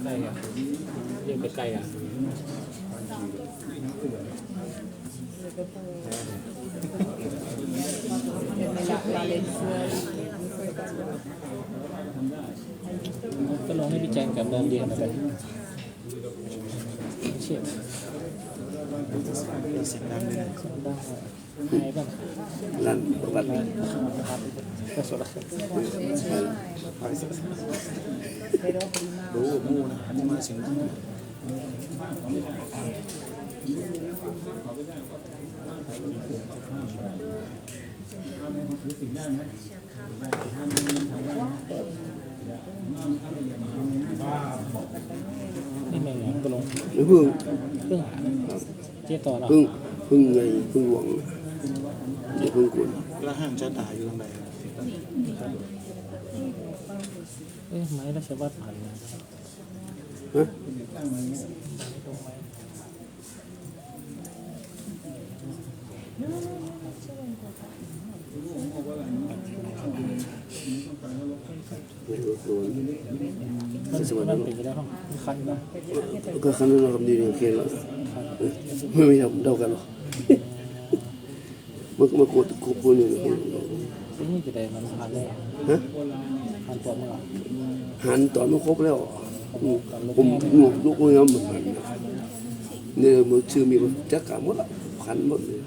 ล้กันเรียกใกล้กันก็ลองให้พี่แจงกับเดินเรียนมากันเชี่ยวเสียงดังเลยไงบ้างลั่นประวัติก็สุดละรู้มู่นะมู่มาเสียงดังนี่แม่งก็ลงเพิ่งเจี๊ยต่อแล้วเพิ่งไงเพิ่งหวังเดี๋ยวเพิ่งกุนแล้วห้างจะด่าอยู่ตรงไหนไม้ราชวัตรผ่านมาฮะสมัยนั้นเป็นยังไงบ้างคันบ้างก็คันนั้นเราทำดีอย่างเคนแล้วไม่ทำเท่ากันหรอกเมื่อกดคุบคนหนึ่งนี่จะได้มันผ่านเลยฮะผ่านตัวมั้งหันตอนไม่ครบแล้วผมงงลูกเงี้ยเหมือนมันเนี่ยมือชื่อมีจักรหมดละขันหมดเลย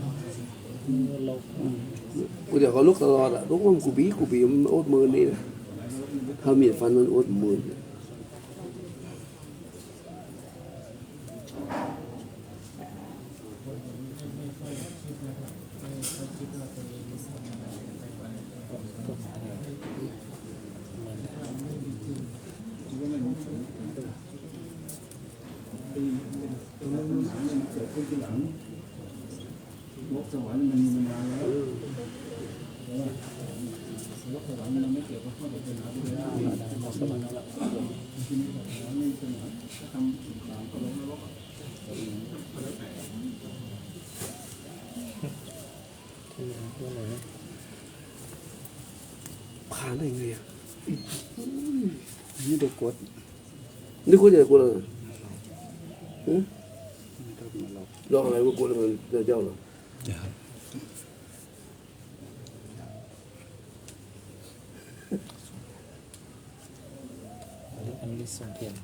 กูเดี๋ยวเขาลุกตลอดอะลุกมันกูบีมันอดมือนี่นะถ้ามีฟันมันอดมือสวรรค์มันมาแล้วรถสวรรค์มันไม่เกี่ยวกับข้อเป็นหาด้วยนะสวรรค์แล้วที่นี่สวรรค์ไม่เป็นหาทำตามก็ลงนรกผ่านได้ไงอ่ะนี่เด็กกดนี่กูจะกูเลยลองอะไรกูกูเลยมันเจ้าเหรออันนี้ส่งเทียน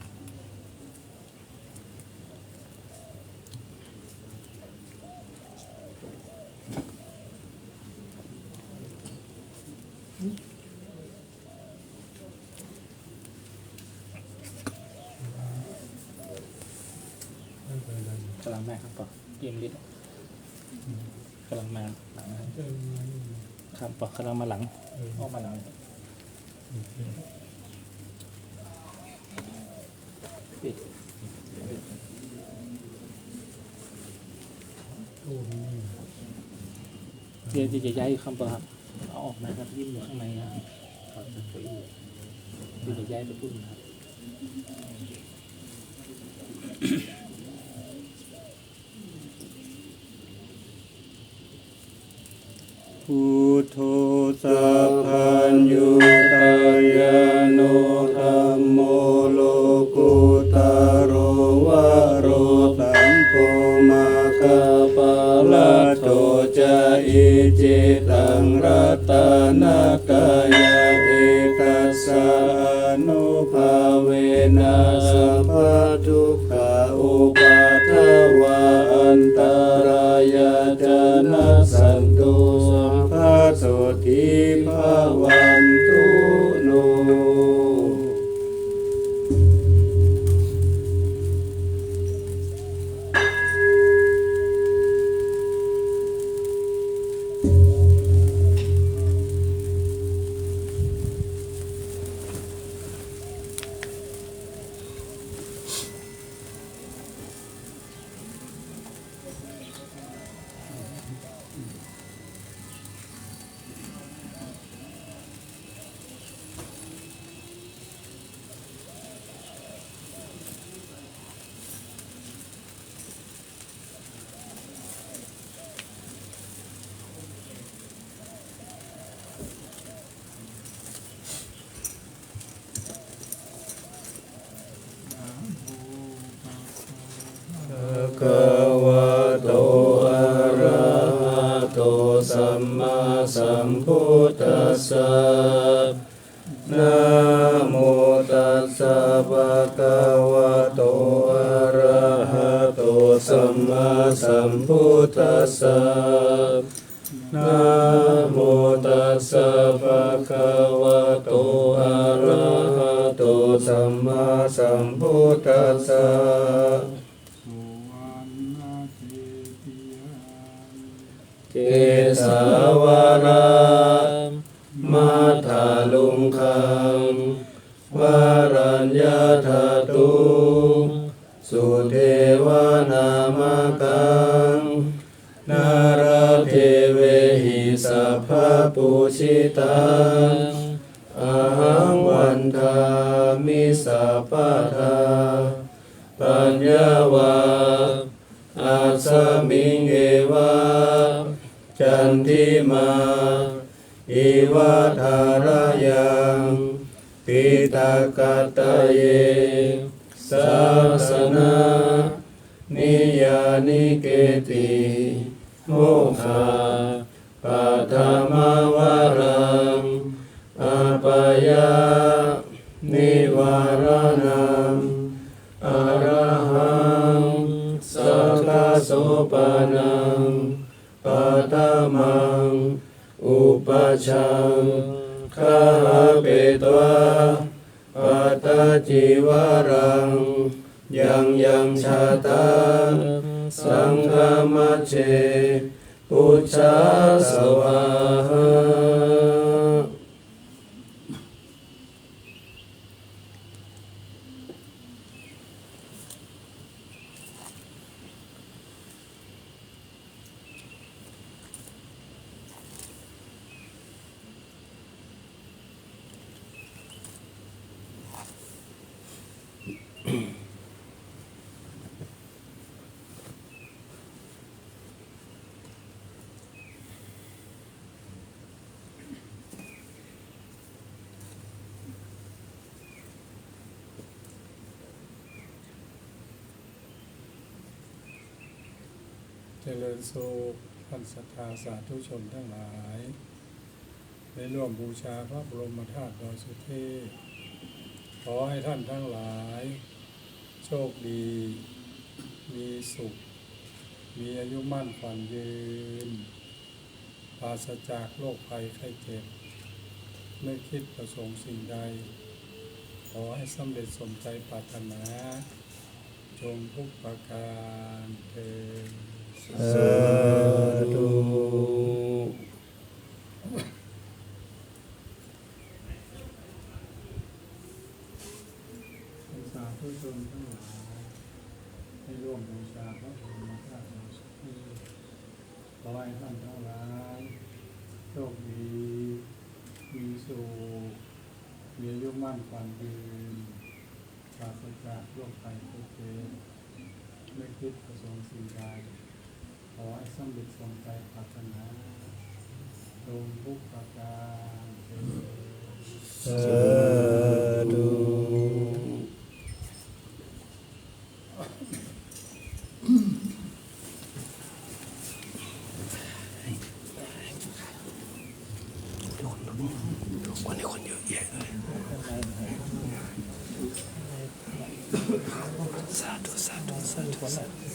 กำลังมาครับปอเยี่ยมลิศกำลังมาหลังครับปอกำลังมาหลังออกมาหลังเดี๋ยวจะย้ายคำปะครับเอาออกมาครับยิ่งอยู่ข้างในครับเดี๋ยวจะย้ายไปพุ่นครับพุทโธสัพพัญญูตายาโนธัมโมโลกุตโรวะโรสังโฆมาคาปะละโตจะอิจิตังรัตนะกายะเอกัสสะอนุภาเวนะสัพพทุกขาอุปัฏฐวะอันตรายะจนะสันตุโสทิภาวันตุโน สะภะคะวะโตอะระหะโตสัมมาสัมพุทธัสสะนะโมตัสสะภะคะวะโตอะระหะโตสัมมาสัมพุทธัสสะสุวรรณเจติยาน เกสาวรามมาทาลุงคังวารัญญาธาตุสุเทวนามากังนาราเทเวหิสัพพปุชิตังอาหังวันทามิสัพพทาปัญญาวาอาสมิงเอวะจันทิมาอิวะทารยังปิตากัตเยสาสนานิยานิเกติโมคาปัทมวารังอาปยานิวารนังอรหังสัพพโสปานังปัตมังอุปชังคาเปตวะปัตจิวารังยังชาตังสังฆมัจเจพุทธาสวาหาเจริญสุขท่านศรัทธาสาธุชนทั้งหลายได้ร่วมบูชาพระบรมธาตุดอยสุเทพขอให้ท่านทั้งหลายโชคดีมีสุขมีอายุมั่นขวัญยืนปราศจากโรคภัยไข้เจ็บไม่คิดประสงค์สิ่งใดขอให้สำเร็จสมใจปรารถนาจงทุกประการเถิดสาธุ สาธุชนทั้งหลายให้ร่วมบูชาพระบรมธาตุดอยสุเทพขอให้ท่านทั้งหลายโชคดีมีสุขมีอายุมั่นขวัญยืนปราศจากโรคภัยไข้เจ็บไม่คิดประสงค์สิ่งใดขอให้สำเร็จสมใจปรารถนาจงทุกประการเถิด สาธุ วันนี้คนเยอะแยะเลยสาธุสาธุสาธุสาธุ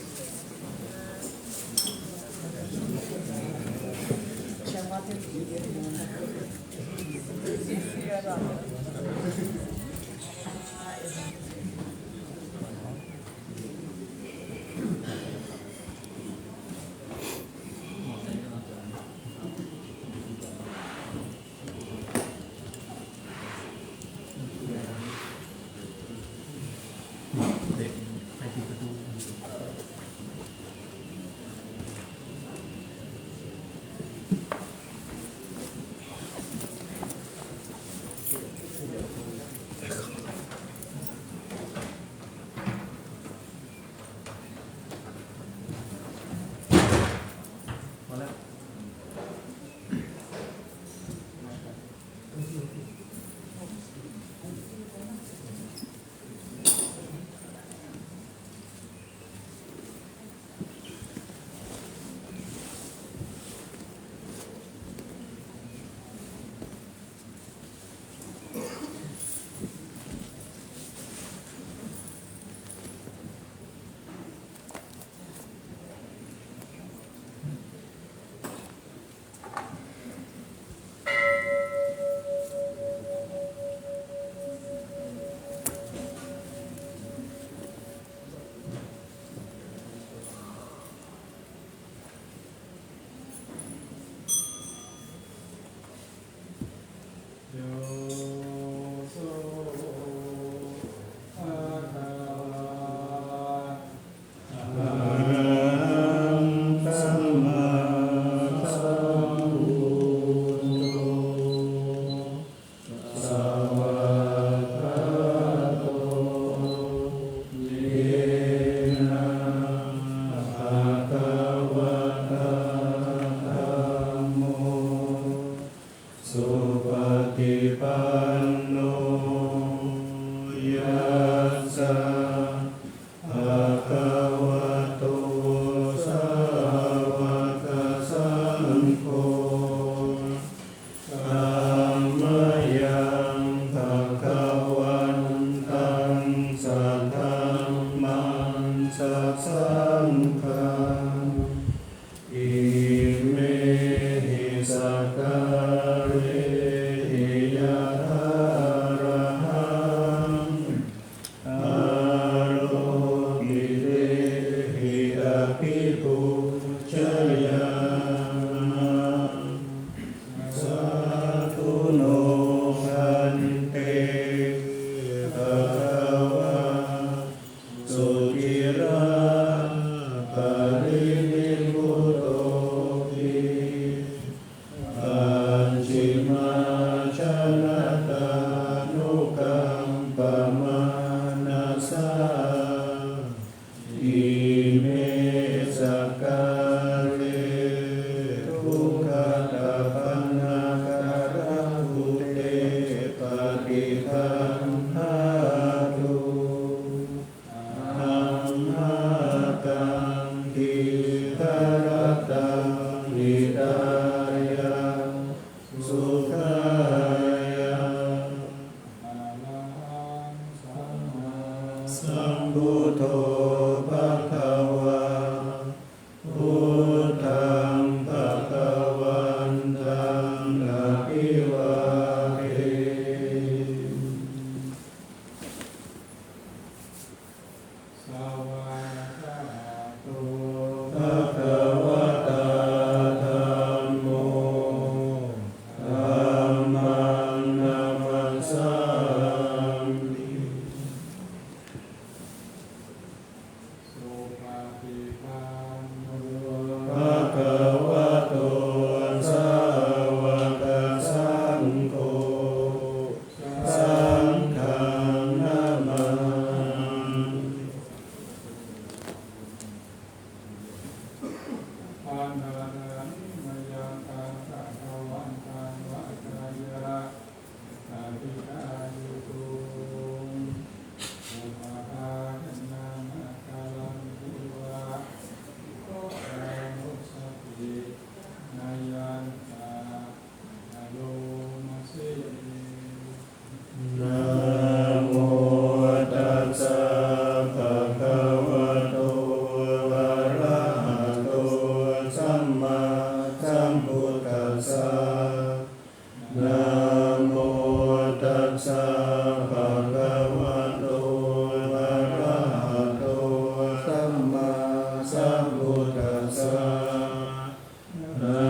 สสะภะคะวะโตสาวกสังโฆธัมมยังภะคะวันตังสัทธัมมังสัสสังฆังอิเมหิสักการะหิยะถารหังอาโรกิเตหิอภิปุชยาสาธุโนพันเตภะคะวะสุติราปรินิพพุโตติปัญจิมาชนะตานุกัมปมานาสาอิเมสการะทุกขตาปันนาการะหุเตปฏิคันหาตุธัมมาตังทิคารตังนิดายะสุขายะสัมพุทโธภะคะวะพุทธังภะคะวันตังอะภิวาเทสวากขาโตภะคะวะตาธัมโมธัมมังนัมมัสสามิสุปฏิปันโนภะคะวะโตสาวกสังโฆสังฆังนะมามิ ปัญหานันมยังตังสัทวันตังวะกายะอภิกายุตุอุปาทานนามาคาลังทิวะโตอานุสตินายันตาอโลมาเสนะโมตัสสะภะคะวะโตอะระหะโตสัมมาสัมพุทธัสสะนะโมตัสสะภะคะวะโตอะระหะโตสัมมาสัมพุทธัสสะนะ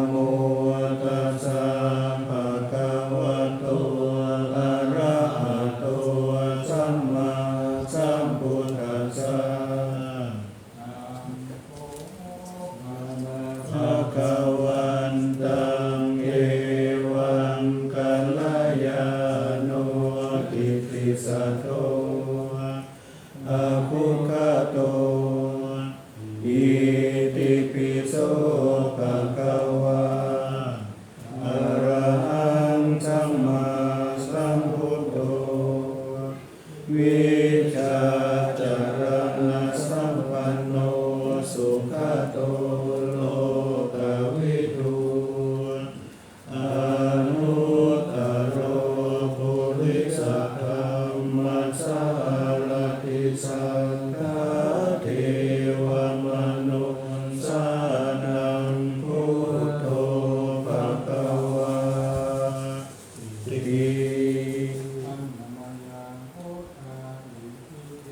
โมตัสสะภะคะวะโตอะระหะโตสัมมาสัมพุทธัสสะภะคะวันตังเอวังกัลยาโนกิตติสัตโตอะภุคโตอิติปิโสภะคะวะอะระหังสัมมาสัมพุทโธวิชาจารณะสัมปันโนสุขโตโลกวิทูอนุตตโรปุริสธรรมสารติสัทธาเทวมนุสานังพุทโธภะคะวะติ อันนามยังพุทธาอิทิเต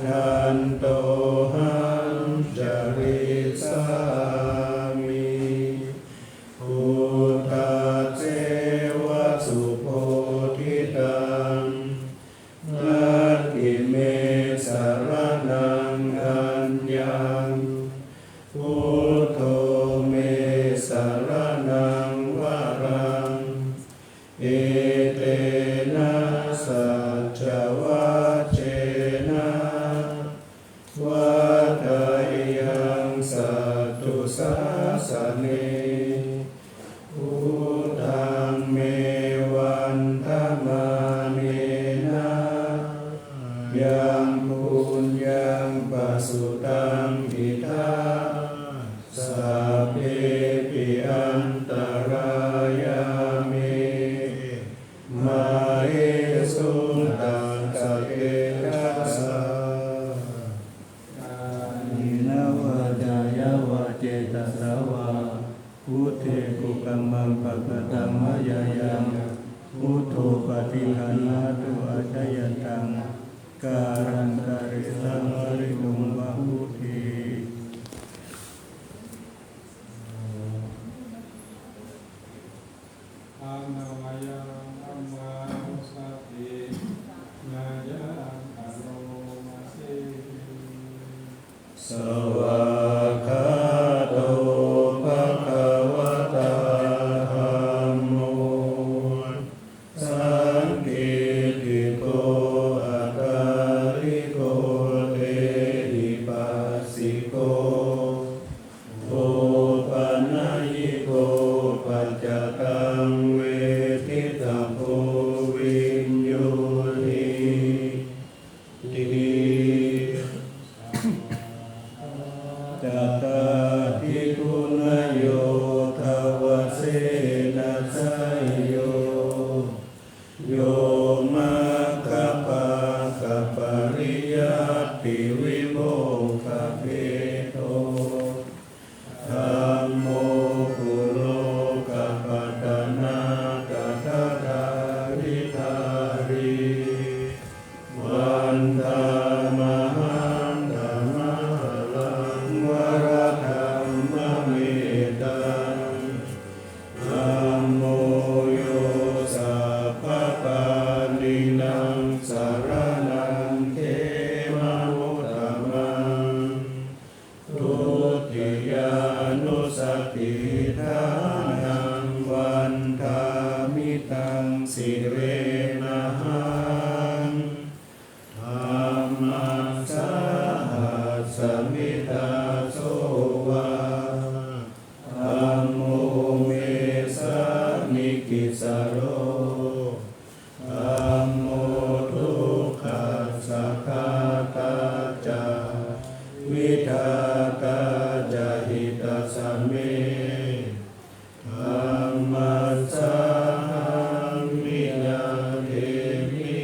ทันโตหังจริสามิพุทธเสวะสุโพธิตังนัตถิเมสรณังอัญญังพุทโธเมสรณังวรังเอเตนะสัจวัชเชนะวัฏยังสัตตุสาสเนพุทธังเมวันธมาเนนะยังปุญญังปัสสุตังอิทังสัพเพปิอันตรายามิมาเอสุตังสัพเพทัสสะนินาวาจายาวาเจตัสสาวาพุทเทกุกัมมังปะกะตังมะยายังพุทโธปฏิคันหาตุอาจายันตังการันตาริสังวริตุมวะหุติอานามายังอัมมาสัพพินายังอโรมาเส สวากขาโตภะคะวะตาธัมโมสังฆิติโกอะการิโกเตหิปัสสิโกโอปันญญิโกปัจจตังเวทิตาโพวิญโยติจัตตาทิคุณโยทวเสนะสัยโยโยมัคคปะกะปริยัตติวิโมกขเปโตธัมโมกุโลกัปปตนากะทะทาริธาริวันธามหังธัมมะลังวรธัมมะเมตังธัมโมโยสัพพะปานินังสารนังเขมะมุตตมังทุติยานุสติทานังวันทามิตังสิเรนะหังธัมมัสสะหัสสมิตาโสวาธัมโมเมสะนิกิสโรธัมโมทุกขัสสะคาตาจาวิทาตาจาหิตาสเมธัมมัสสะหังมิยาเทมิ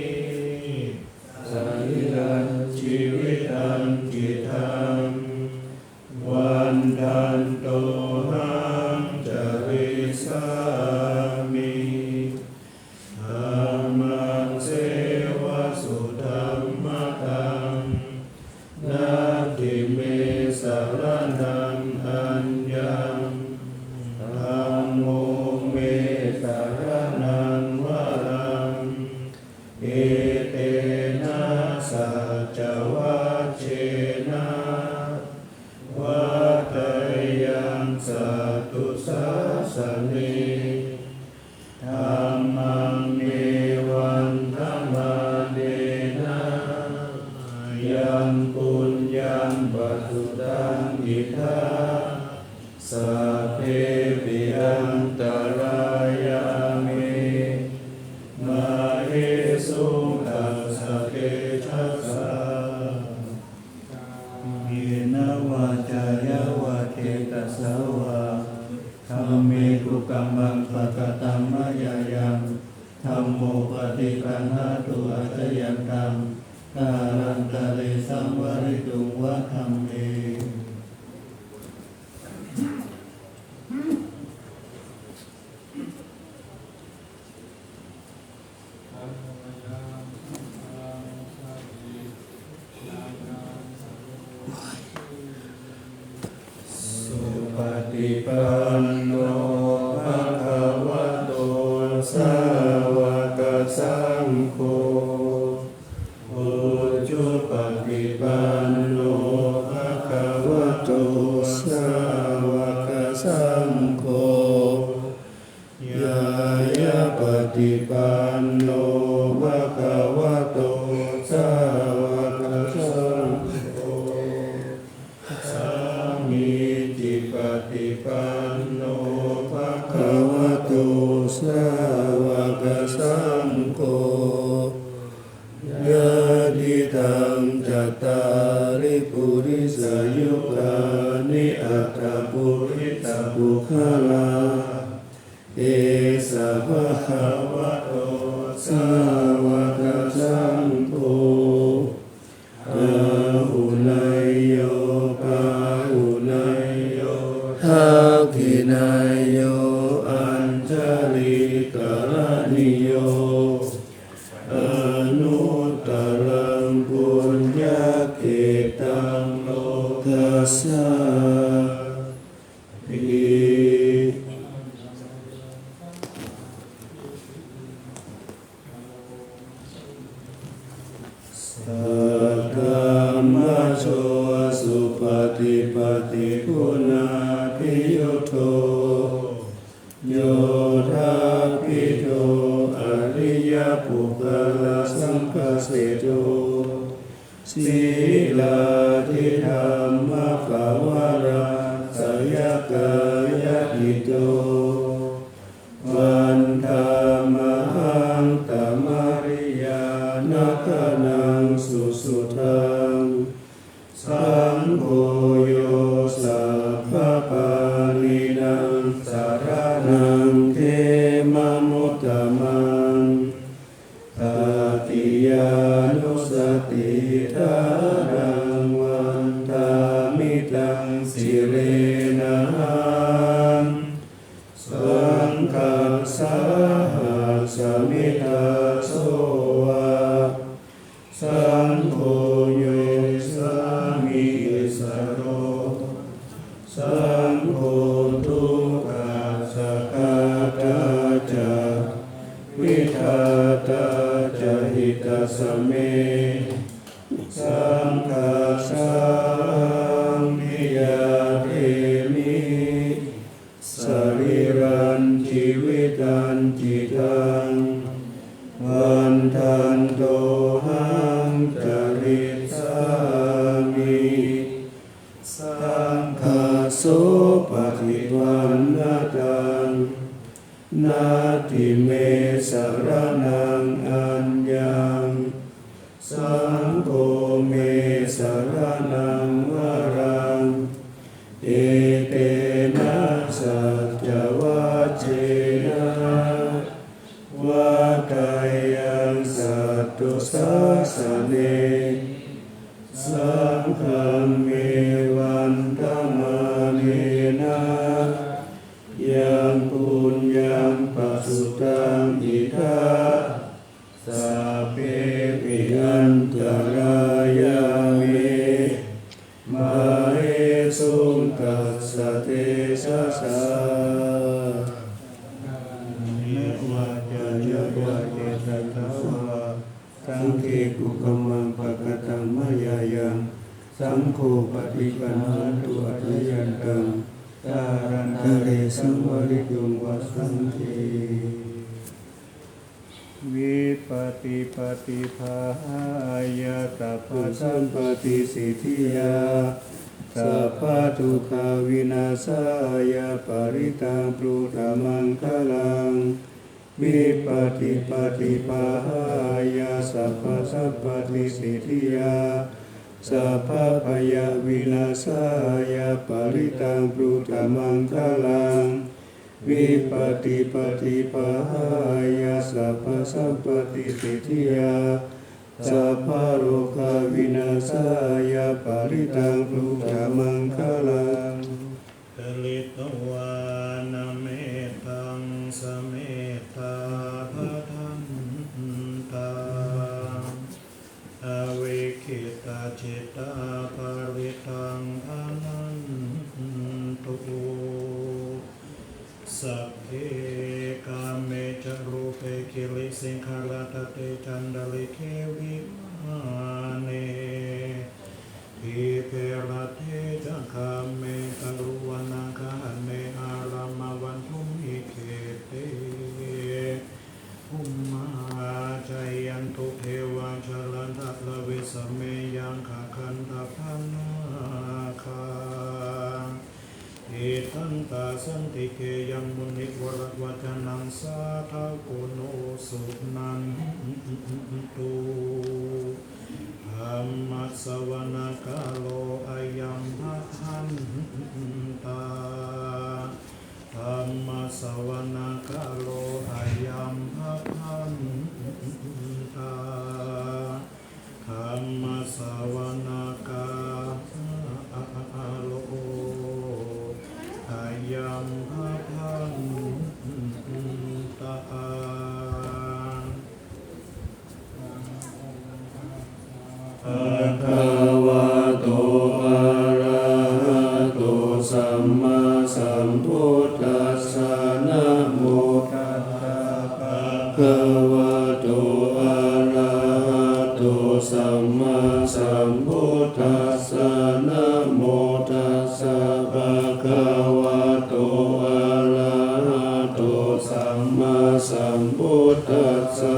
สัยรันชีวิตันกิทังวันทันโตหังจริสามิธัมมังเสวะสุธัมมะตังนาทิเมสรณังอัญญังธัมโมเมสรณังวรังเอเตนะสัจวัชเชนะวัฏยังสัตตุสาสเนธัมมังเมวันธมาเนนะยังปุญญังปัสสุตังอิทังสัพเพปิอันตรายามิมาเอสุตัสสะเกทัสสะเยนะวาจายาวาเทตัสสะวะธัมเมกุกัมมังปะกะตัมมะยายังธัมโมปฏิคันหาตุอาจายันตังการันตาเรสังวริตุงวะธัมเม อานามายังอัมมาสัพพินา ฏิปันโนภะคะวะโตสาวกสังโฆอุจุปฏิปันโนภะคะวะโตสาวกสังโฆยายาปฏิปันโนภะคะวะโตสาวกสังโฆสามีจิปฏิปันโนภะคะวะโตสาวกสังโฆยะติตังจัตตาริปุริสยุคานิอัตตปุริตบุคลาเอสะภะคะวะโตสาวกสังโฆอาหุนายโยปาหุนายโยทักขินายโยอัญชลิกรณิโยอนุตตรังปุญญเกตังโลกัสสาปิสัทธามโชสุปฏิปฏิคุณาภิยุโตโยธาภิโตอริยปุคลสังฆเสโตศีลาทิธรรมภาวราสยกายหิโตวันธามหังตมาริยานัคนังสุสุทังสังโฆโยสัพพปานินังสารนังเทมมุตตมังตติยานุสติทารังวันทามิตังสิเรนะสังฆัสสะสมิทาโสวะสังโฆโยสามิสโรสังโฆทุกขาสกัตตาจาวิทาตาจหิตาสเมสังฆาสังนิยาเทมิสรีรันชีวิตันจิตังวันทันโตหังจริสามิสังฆาโสปฏิวันนาตังนาทิเมสรนังอัญญังสังโฆเมสรนังวรังเอเตนะสัจจวัจเจนะวะกายังสัตตุสัสสะเนสังฆังเมวันธรรมาเนนะยังปุญญังปัสสุตังอิทาสัพเพปิอันตรายามิมาเอสุงตัสสะเตชะสะเนวะจายะวะเกตัสสะวะสังฆิกุกัมมังปะกตังมะยายังสังโฆปฏิปันหันตุอัตยันตังตารันตะเรสังวริตุงวัสังเทวิปติปฏิภาหายาตัพพะสัมปติสิทธิยาสัพพะทุกขาวินาศายาปริตังปรุธมังคลังวิปติปฏิภาหายาสัพพะสัมปติสิทธิยาสัพพะพยาวินาศายาปริตังปรุธมังคลังวิปติปฏิภาหายาสัพพะสัมปติสิทธิยาสัพพะโรคาวินาศายาปริตังปรุธมังคลังกลิตวานะเมตังสเมตาภทันตาอเวคิตาจิตาปริตังอนันตุ สิงคาลาตเตจันดาลิเควิมาเนพิเพระเทจังคาเมตะลุวนาคาเนอารามาวันทุมิเคเตอุมมาชัยยันตุเทวาชลันทัลเวสเมยังขาคันทพันนาคาเอตันตาสันติเกยังมุนิวรวัจนังสาทาโกโนสุนันตุธัมมัสสวนกาโลอายัมหะหันตาธัมมัสสวนกาโลอายัมหะหันตาธัมมัสสวนกาโลอายัมหะหันตาภะคะวะโตอะระหะโตสัมมาสัมพุทธัสสะนะโมตัสสะภะคะวะโตอะระหะโตสัมมาสัมพุทธัสสะนะโมตัสสะภะคะวะโตอะระหะโตสัมมาสัมพุทธัสสะ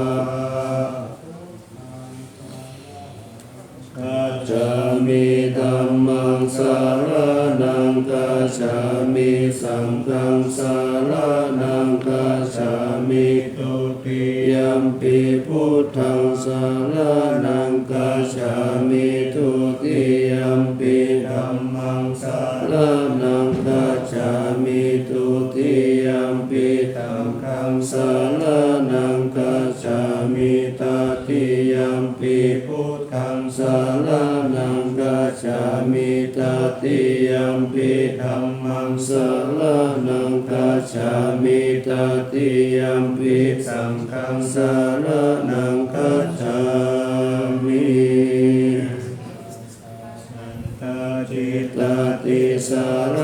กัจจามิธัมมังสรณังกัจฉามิสังฆังสรณังกัจฉามิตุติยัมปิพุทธังสรณังกัจฉามิทุติยัมปิธัมมังสรณังกัจฉามิทุติยัมปิธัมมังสรณังกัจฉามิตติยัมปิพุทธังสรณังกัจฉามิตติยัมปิธัมมังสรณังกัจฉามิตติยัมปิสังฆังสรณังกัจฉามิจิตติสาร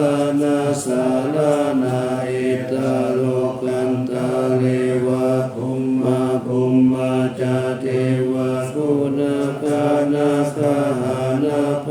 นาสารนาอิตาโลกันตาเลวะภุมมาภุมมาจาเทวะกุณกานาคาหานาพ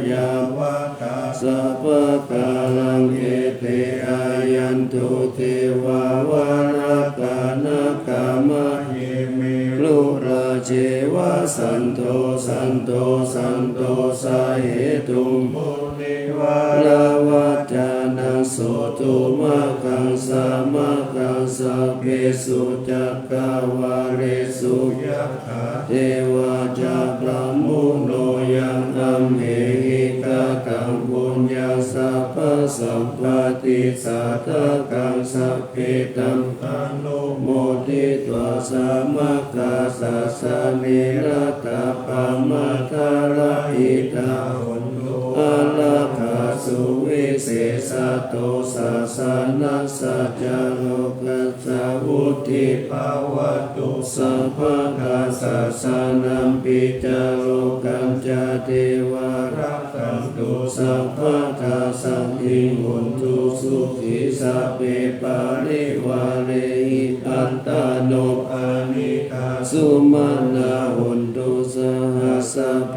ยาวะตาสัพพกาลังเอเตอายันตุเทวาวารกานาคามะเยเมลุราเจวะสันโตสันโตสันโตสาเหตุมุนิวาลาวัจานังโสตุมะกังสามะกังสัพเพสุจักขวาเรสุยัคขาเทวาจาพระมุโนยังอัมเหหิกะกังปุญญาสัพพสัมปติสัทธกังสัพเพตัมปะโนโมทิตวาสามะกาสัสสะเนระตะปะมะทาระหิตาหุนโตอะระคาสุวิเศษโตสัสสะนัสสะจาโลกัสสะวุติภาวะตุสัพพะกาสัสสะนัมปิจาโลกัญจเทวารักขันตุสัพพะกาสังฆิหุนตุสุขิสัพเพปาริวาเรหิอัตตาโนอานิกาสุมาณาหุนตุสหัสสะเพ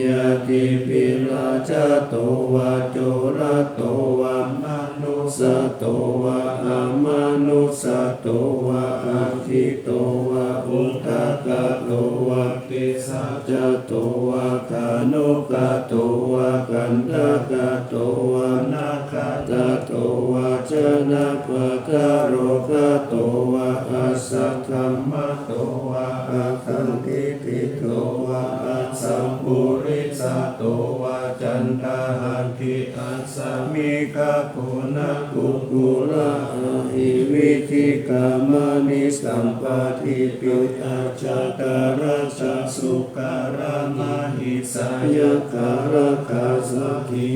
ยติปิลาจโตวะโจระโตวะมนุสโตวะอะมนุสโตวะอะทิโตวะอุตตกะโตวะติสัจโตวะกานุกะโตวะกันตะกะโตวะนาคาตะโตวะชนะปะกะโรกะโตวะอัสสะธัมมะโตวะอะคันติติโตวะอัสสัมปุริสโตวะจันทหันติอัสสะมิกะปุณกุกุระอะหิวิธิกามนิสัมปทิปิอาจาการะจักสุการะมหิสายการะคาสักขิ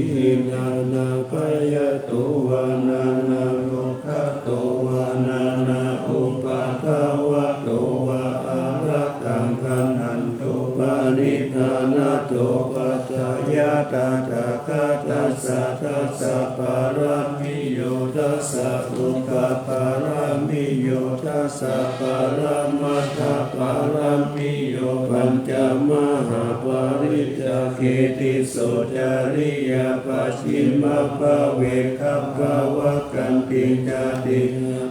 นานาปยโตวานานาโลกโตวานานาอุปาทาวะโตวะอารักขังคันหันโตปานิธานาโตปัจจายตาตาคาตัสสะทัสสะปารามิโยทัสสะอุปปารามิโยทัส สัพพะรามัตถะปารามิโยปัญจมหาปริจจเกติโสจาริยปัจฉิมภเวคัพพะวะกันติจติ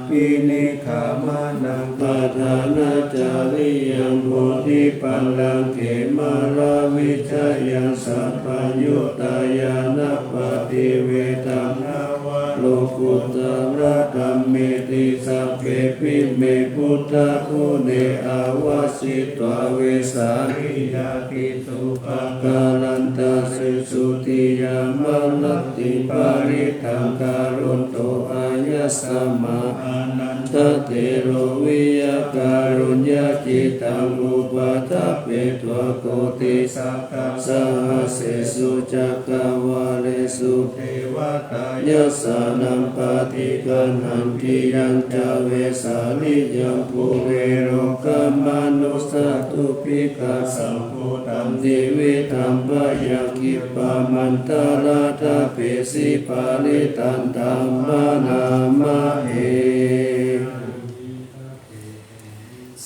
ปินิขามานังปะทานาจาริยังโพธิปัลลังเขมาราวิชยังสัพพยุตตายานะปฏิเวตังนาวะโลกุตระธัมเมติสัพเพปิเมพุทธคุเนอาวาสิตวเวสาริยาติสุปกาลันตาสิสุติยามนัตติปาริธังการุณโตอายัสสมาอานันทเตโรวิยการุญญาจิตังอุปาทัพเปตวโกติสักขะสหัสเสสุจักกวาเลสุเทวตายะสานัมปฏิกันหันติยังจเวสาลิยังภูเรโรกมนุสตุปิกาสัมพุตัมดิวิธัมปยาคิปามันตราทาเปสิปาลิตันตัมมานามาเอ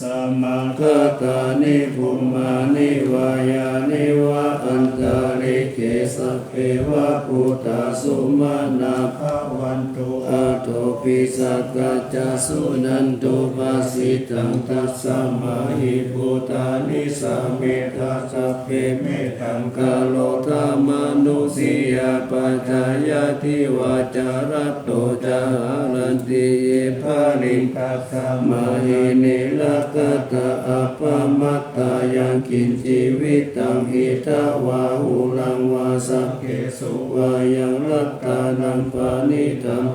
สัมมาคตานิภูมานิวายานิวะอันตาริเกสัพเพวะพุทธสุมาณาภวันตุอาโตปิสักกัจจสุนันตุปัสสิตังตัสสะมาหิพุทธานิสัมเมธาสัพเพเมตังกาโลธรรมานุสิยาปัจจายติวาจารัตโตจารันติเยภาลิกัสสะมาหิเนละกตะอัปปมัตตายังกินชีวิตังอิทาวาหุลังวาสักเกสุวายังรัตตานังปานิตัง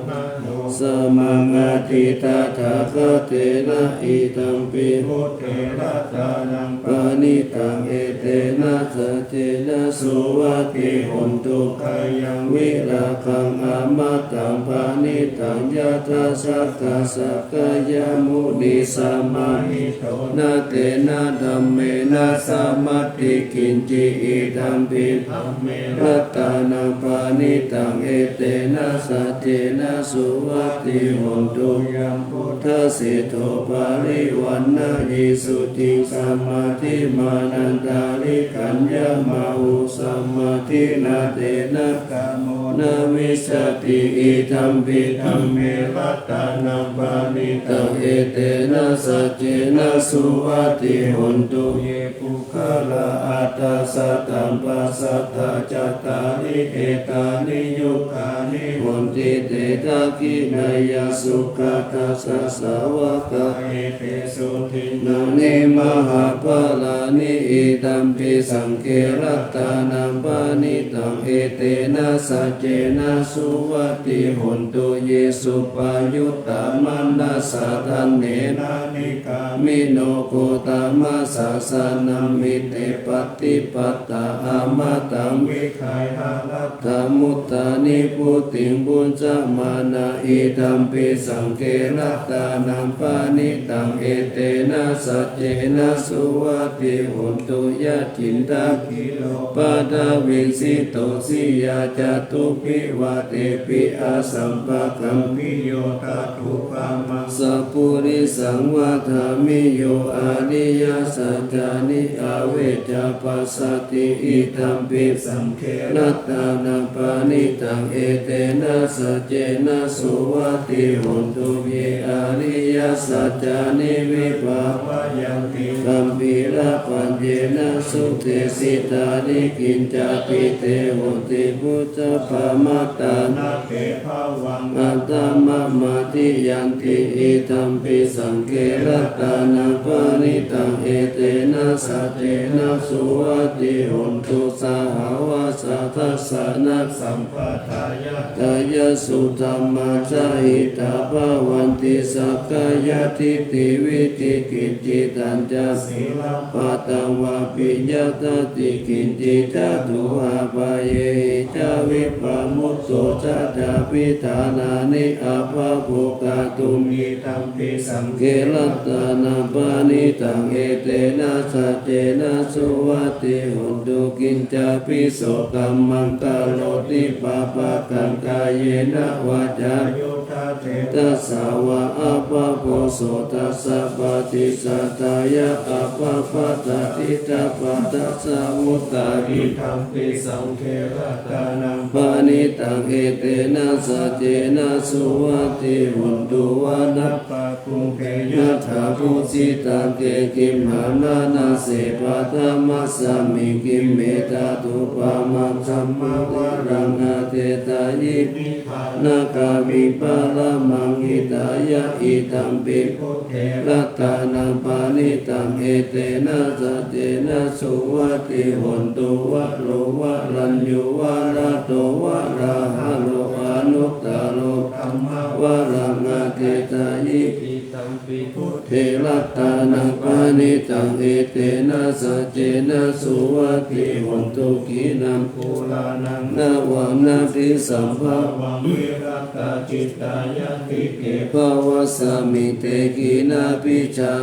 สมังอาทิตาถาคเตนะอิตัมปิพุทเทรัตตานังปานิตังเอเตนะสเจนะสุวัติหุนตุขยังวิราคังอามาตังปานิตังยะทาสักขะสักกายมุนิสัมมาหิโตนาเตนะธัมเมนะสัมมัตติกินจิอิธัมปิธัมเมรัตตานังปานิตังเอเตนะสัจเจนะสุวัติหุนตุยังพุทธสิโตปาริวันนะยิสุติสัมมาทิมานันตาริกัญญมาหุสัมมาทินาเตนะกามโมนามิสติอิธัมปิธัมเมรัตตานังปานิตังเอเตนะสัจเจนะสุวัติหุนตุเยปุคละอัตตาสัตตัมปัสสัทธาจัตตาริเอตานิยุคานิหุนติเตตะกินายสุขทัสสะสาวกะเอเตสุทินานิมหาภลานิอิตัมปิสังเกรัตตานังปานิตังเอเตนะสัจเจนะสุวัติหุนตุเยสุปายุตตามันนัสสะทันเนนะนิกามิโนโกตามัสสะสานัมมิเตปฏิปัตตาอามาตังวิขายหาลัตถามุตตานิพุติงบุญจมานาอิธัมปิสังเกรัตตานังปานิตังเอเตนะสัจเจนะสุวัติหุนตุยะจินตาคิโลปะดาวินสิโตสิยาจตุปิวะเตปิอาสัมปะกัมปิโยตตุปามัสสะปุริสังวะทามิโยอานิยสัจจานิอาเวจาปัสสติอิธัมปิสังเขรัตตานังปานิตังเอเตนะสัจเจนะสุวัติหุนตุเยอานิยสัจจานิวิภาวะยังติกัมปิระปัญเจนะสุเตสิตานิกินจปิเตหุติพุทธปามัตตานาเกภาวังอัตตมะมาติยันติอิธัมปิสังเกรัตตานังปานิตังเอเตนะสัจเจนะสุวัติหุนตุสหาวาสัทธัสสะนะสัมปทายะกายสุธัมมาจาหิตาภวันติสักกายทิฏฐิวิธิกิจจิตัญจศีลปัตตังวาปิยตติกินจิจตุหาปะเยหิจา วิปมุตโสจัตตาปิฐานานิอาภาโภกาตุมิธัมปิสังเกลัตตานาปานิตังเอเตนะสัจเจนะสุวัติหุนตุกินจาปิโสกัมมังกาโลติปาปะกังกายเยนะวาจายุทธาเทตัสสาวะอาภาโพโสตัสสะปฏิสัตตายะอาภาปะตติตาปัตตะสาวุตตาริธัมปิสังเขระตานังปานิตังเอเตนะสัจเจนะสุวัติหุนตุวานัปปะคุงเกยะถาภูสิตังเกกิมหานานาเสปะธรรมัสสมิกิมเมตาตุปามังสัมมาวะรังอาเตตายิปินาคามิปะละมังหิตายะอิตัมปิพุทเทรัตตานังปานิตังเอเตนะสัจเจนะสุวัติหุนตุวะโลวะรัญญูวะระโตวะราหะโลอนุตตโลธัมมาวะรังอาเตตายิปิตัมปิพุทเทรัตตานังปานิตังเอเตนะสัจเจนะสุวัติหุนตุกินังภูลานังนาวังนาทิสัมภาวังวิรัตตาจิตตายะติเกภวสมิเตกินาปิชา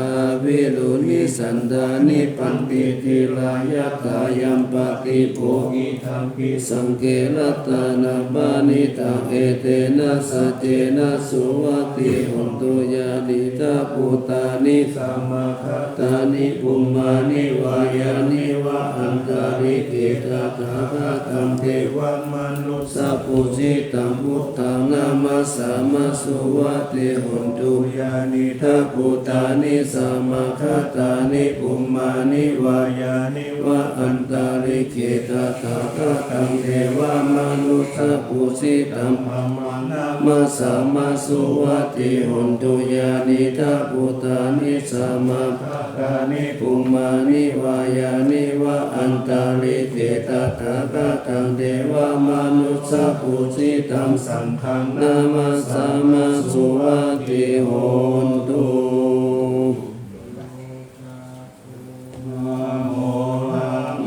วิรุณิสันดานิปันติทิลายะกายัมปติโภกิธัมปิสังเกลัตตานาปานิตังเอเตนะสัจเจนะสุวัติหุนตุยานิตาปุตานิสัมมาคัตตานิปุมมานิวายานิวะอันตาริเกตาถาคตังเทวมนุสสะปุจิตังพุทธังนามัสสามาสุวัติหุนตุยานิทาปุตานิสัมมาคัตตานิปุมมานิวายานิวะอันตาริเกตาถาคตังเทวมนุสสะปุจิตังธัมมังนามัสสามาสุวัติหุนตุยานิทาปุตานิสัมมาคัตตานิปุมมานิวายานิวะอันตาริเกตาถาคตังเทวมนุสสะปุจิตังสังฆังนามัสสามาสุวัติหุนตุ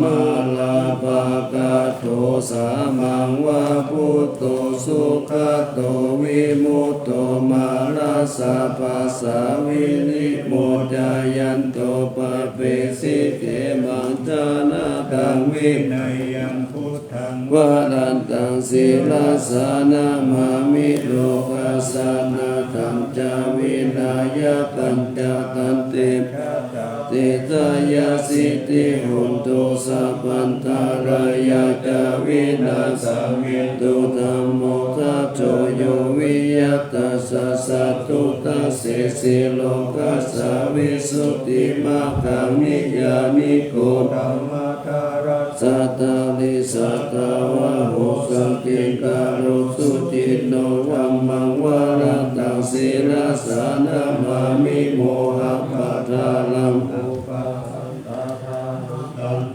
มาลาปะกะโตสามังวะพุทโตสุขโตวิมุตโตมาราสะปัสสะวินิโมจายันโตปะเปสิเกมังจานาตังวินัยยังพุทธังวะรันตังศีลาสานามามิโลกัสสนาตังจาวินายะปัญจตันติเตตายาสิติหุนตุสัพพันตารายาจาวินาสามิตุธัมโมทัพโชโยวิยัตตาสัสสะตุตัสสิสิโลกัสสะวิสุทธิมาคังนิยามิโกธัมมาทารัสสัตตาลิสัตตาวะโหสังกิกาลุสุจิตโนวัมมังวารัตตังศีลาสานามามิโมหะปะทาลัง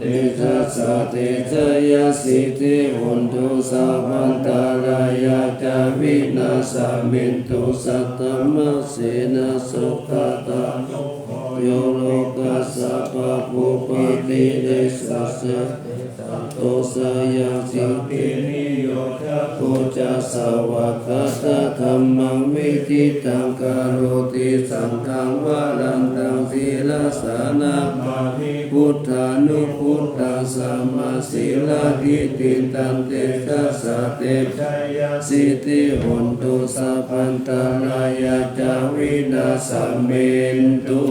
เตชะสะเตชะยะสิทธิหุนตุสัพพันตารายาจาวินาสามินตุสัตตมะเสนะสุขตาโยโลกัสสะปะปุปะติเดสัสสะโตสยัสสิตินิโยทะโพจัสสะวะคัตตะธัมมังวิทิตังกะโรติสังฆังวะรันตังศีลาสานามามิพุทธานุพุทธังสัมมาศีลาทิติตันเตชัสสะเตชะยะสิทธิหุนตุสัพพันตารายาจาวินาสเมนตุ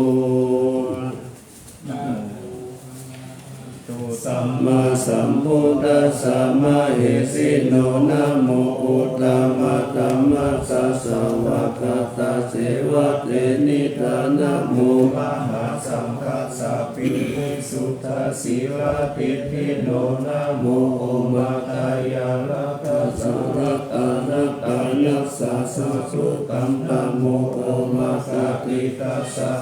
สัมมาสัมพุทธัสสะมะเหสิโนนะโมอุตตมะธัมมัสสะสวะคตาเสวะเตนิทานะโมมหาสังฆัสสะปิวิสุทธาสีลาปิทิโนนะโมโอมาตายาลักขะสังรัตตานัตตานัสสะสัสุตัมนะโมโอมาคติตัสสะ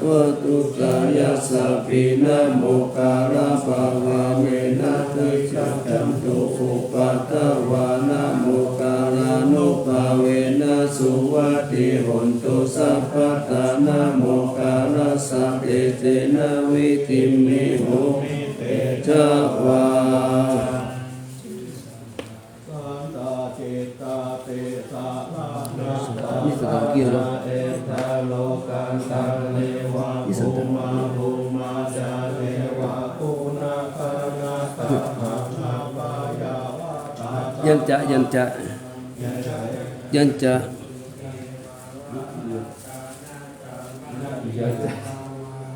วัตุกายาสัพพินะโมการะภาวะเมนะทิจักขันตุอุปัฏฐวานะโมการานุภาเวนะสุวัติหุนตุสัพพะทานะโมการะสัพเพเตนะวิติมิโหมิเตชะวา นี่สตังเกียร์เนาะ เอตาโลกันตังเลวะภูมาภูมาจาเทวะภูนาคานาตาหะนาปายาวะตา ยันจะยันจะยันจะ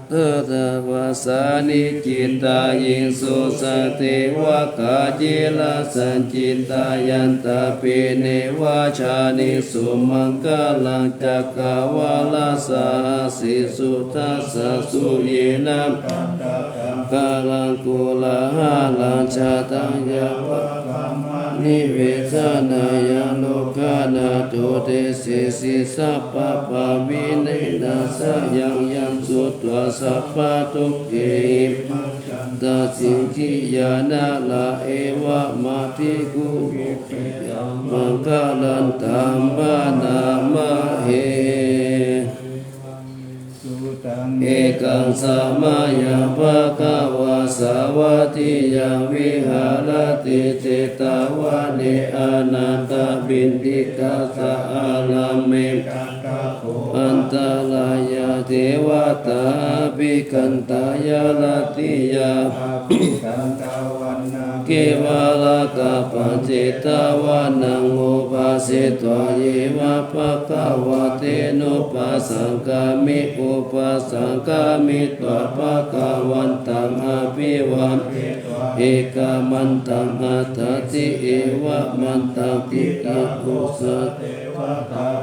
เตตวาสานิจิตตายิงสุสติวะกาจิลาสันจิตตายันตาปิเนวาชานิสุมังกาลังจักกาวาลาสาสิสุทัสสะสุเยนะกาลังกุลาหาลังชาตังยาวะนิเวสนายาโลกานาโตเตสิสิสัพพะปะวิเนนะสยังยังสุตวะสัพพะทุกเขตัสสิกิยานะละเอวะมาติกุมังคลันตัมปะนามะเหเอกังสัมมายังภะคะวะสาวะติยังวิหารติเจตาวะเนอนันตบินติกาสะอาลัมเมอันตรายาเทวตาภิกันตายาลติยาเกวาลกะปัญจิตาวานังอุปาสิตวะเยวะภะคะวะเตนุปัสสังกามิอุปัสสังกามิตวะภะคะวันตังอภิวัมเอกามันตังอัตติเอวะมันตังติกิกุสะ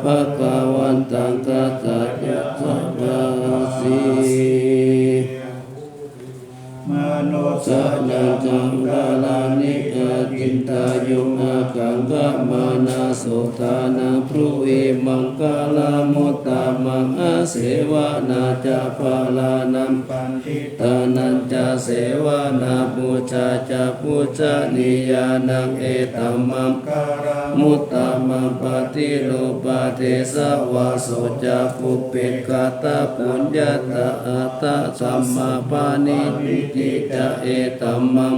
ภะคะวันตังกัตตะยะสัพพสิมโนสะนันจังกาลานิอาจินตายุอากังกะมานาสุทานาพรุเอมังกาลามุตตามังอาเสวานาจาภาลานัมปันติตานันจาเสวานาปูชาจาปูชานิยานังเอตัมมังการามุตตามังปฏิโลปะเทสวาโสจาปุเปกาตาปุญญาตาอัตตะสัมมาปานิติจะเอตัมมัง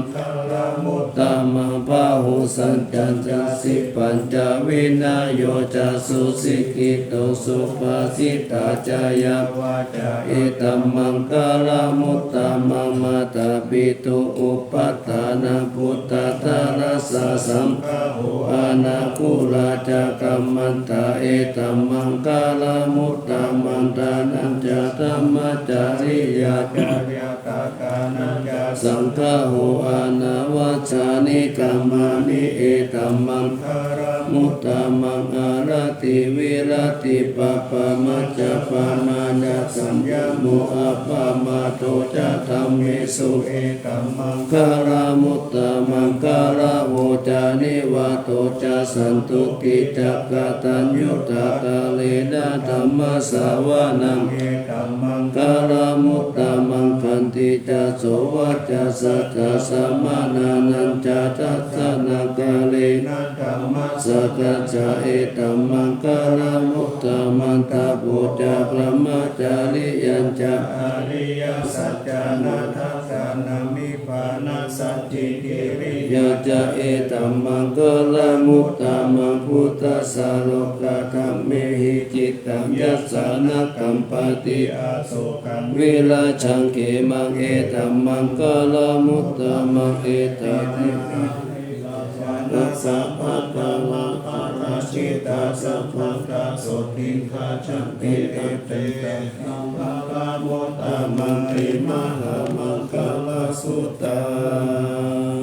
มุตตามังพาหุสันจันจะสิปัญจวินาโยจะสุสิกิโตสุปาสิตาจายาวาจาเอตัมมังกาลมุตตามังมาตาปิตุอุปัฏฐานาพุทธทารัสสะสัมภะหุอานาคุลาจักกัมมันตาเอตัมมังกาลมุตตามังตานันจะธัมมจาริยาจารยตากานันจะสังฆะหุอานาวัชานิกัมมานิเอตัมมังคารมุตตามังอารติวิรติปะปะมัจจปานาดาสัญญาโมอะปะมาโตจะธัมเมสุเอตัมมังคารมุตตามังคารโวจานิวาโตจะสันตุกิจักกตัญญูตากาเลนะธัมมสาวานังเอตัมมังคารมุตตามังคันติจะโสวัจจะสัจจะสัมมานานันจะทัสสะนากาเลนะธัมมสกัจจะเอตัมมังคารมุตตามันตาปุจจะพระมจาริยัญจะอริยสัจจานาทัสสะนามิปานาสัจจิกิริยะจะเอตัมมังคารมุตตามังพุทธัสสะโลกธัมเมหิจิตตังยัสสะนะกัมปติอาโสกังวิราชังเขมังเอตัมมังคารมุตตามังเอตัมนัสสะภะคะวะอะระชิตาสัพพังกาโสติฆาจันติเอเตสัมภะคะมุตตามังติมหามังคลสุตัง